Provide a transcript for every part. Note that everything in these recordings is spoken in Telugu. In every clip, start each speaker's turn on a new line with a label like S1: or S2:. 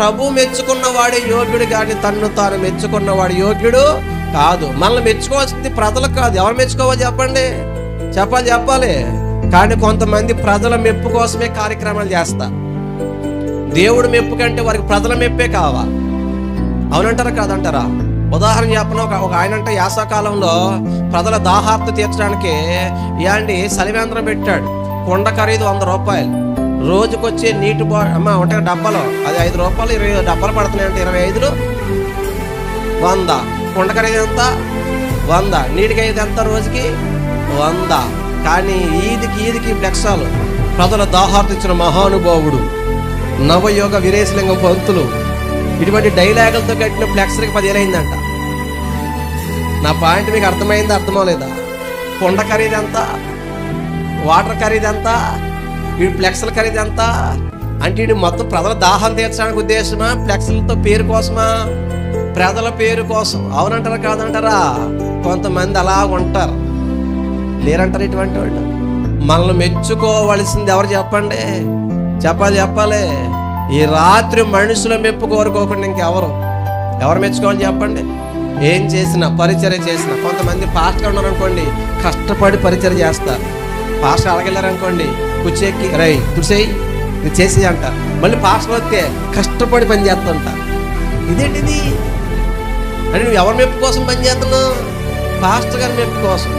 S1: ప్రభు మెచ్చుకున్నవాడే యోగ్యుడు కానీ తన్ను తాను మెచ్చుకున్నవాడు యోగ్యుడు కాదు. మనల్ని మెచ్చుకోవాల్సింది ప్రజలకు కాదు. ఎవరు మెచ్చుకోవాలి చెప్పండి? చెప్పాలి. కానీ కొంతమంది ప్రజల మెప్పు కోసమే కార్యక్రమాలు చేస్తారు. దేవుడు మెప్పు కంటే వారికి ప్రజల మెప్పే కావాలి. అవునంటారా కాదంటారా? ఉదాహరణ చెప్పను. ఒక ఆయన అంటే యాసకాలంలో ప్రజల దాహార్త తీర్చడానికి సలివేంద్రం పెట్టాడు. కుండ ఖరీదు 100 రూపాయలు. రోజుకొచ్చే నీటి ఉంటాయి డబ్బాలు, అది 5 రూపాయలు 20 డబ్బాలు పడుతున్నాయంటే 25 100. కుండ ఖరీదు ఎంత? 100. నీటికి అయితే ఎంత? రోజుకి 100. కానీ ఈదికి ఫ్లెక్సాలు. ప్రజల దాహార్త ఇచ్చిన మహానుభావుడు, నవయోగ వీరేశలింగం పంతులు, ఇటువంటి డైలాగులతో కట్టిన ఫ్లెక్స్కి 10,000 అయిందంట. నా పాయింట్ మీకు అర్థమైందా? అర్థమవలేదా? కుండ ఖరీదు ఎంత? వాటర్ ఖరీదు ఎంత? ఈ ఫ్లెక్స్ల ఖరీదు ఎంత? అంటే ఇది మొత్తం ప్రజల దాహం తీర్చడానికి ఉద్దేశమా? ఫ్లెక్స్లతో పేరు కోసమా? ప్రజల పేరు కోసం. అవునంటారా కాదంటారా? కొంతమంది అలా ఉంటారు. లేరంటారు ఇటువంటి వాళ్ళు. మనల్ని మెచ్చుకోవలసింది ఎవరు చెప్పండి? చెప్పాలి. ఈ రాత్రి మనుషుల మెప్పు కోరుకోకుండా ఇంకెవరు మెచ్చుకోవాలి చెప్పండి? ఏం చేసినా, పరిచర్య చేసినా. కొంతమంది పాస్టర్ ఉన్నారనుకోండి, కష్టపడి పరిచర్య చేస్తారు. పాస్టర్ అడగలేరనుకోండి, కుచ్చెక్కి రై తుసేయి ఇది చేసి అంటారు. మళ్ళీ పాస్టర్ వస్తే కష్టపడి పని చేస్తుంటారు. ఇదేంటిది అంటే నువ్వు ఎవరి మెప్పు కోసం పని చేస్తున్నావు? పాస్టర్ గారి మెప్పు కోసం.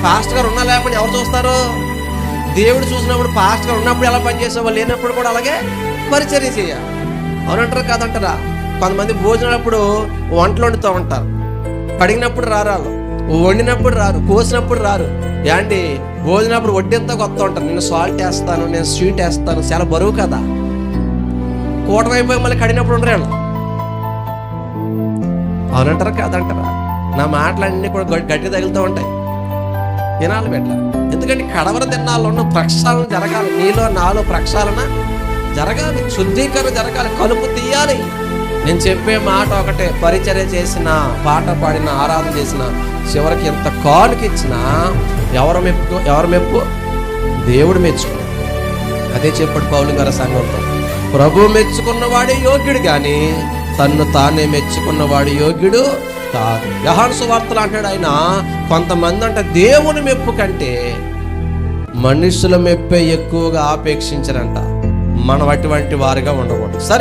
S1: పాస్టర్ గారు ఉన్నా లేకపోతే ఎవరు చూస్తారు? దేవుడు చూసినప్పుడు పాస్టర్ గారు ఉన్నప్పుడు ఎలా పని చేసావు, లేనప్పుడు కూడా అలాగే పరిచర్య చేయాలి. అవునంటారా కాదంటారా? కొంతమంది భోజనాలప్పుడు వంటలు వండుతూ ఉంటారు. కడిగినప్పుడు రారు, వండినప్పుడు రారు, కోసినప్పుడు రారు. భోజనప్పుడు వడ్డీంతా కొత్త ఉంటారు. నేను సాల్ట్ వేస్తాను, నేను స్వీట్ వేస్తాను. చాలా బరువు కదా. కూటమైపోయి మళ్ళీ కడిగినప్పుడు ఉండరు. అవునంటారా కాదంటారా? నా మాటలన్నీ కూడా గట్టి తగులుతూ ఉంటాయి. వినాలి బిడ్డ. ఎందుకంటే కడవర దినాల్లో ఉన్న ప్రక్షాళన జరగాలి. నీలో నాలో ప్రక్షాళన జరగాలి, శుద్ధీకరణ జరగాలి, కలుపు తీయాలి. నేను చెప్పే మాట ఒకటే, పరిచర్య చేసిన, పాట పాడిన, ఆరాధన చేసిన, చివరికి ఎంత కానుక ఇచ్చినా ఎవరు మెప్పు? దేవుడు మెచ్చుకో. అదే చెప్పాడు పౌలు గారి సంఘంతో. ప్రభు మెచ్చుకున్నవాడే యోగ్యుడు కానీ తన్ను తానే మెచ్చుకున్నవాడు యోగ్యుడు కాదు. యోహాను సువార్తలో అంటాడు ఆయన, కొంతమంది అంటే దేవుని మెప్పు కంటే మనుషుల మెప్పే ఎక్కువగా ఆపేక్షించరంట. మనం అటువంటి వారిగా ఉండకూడదు. సరే.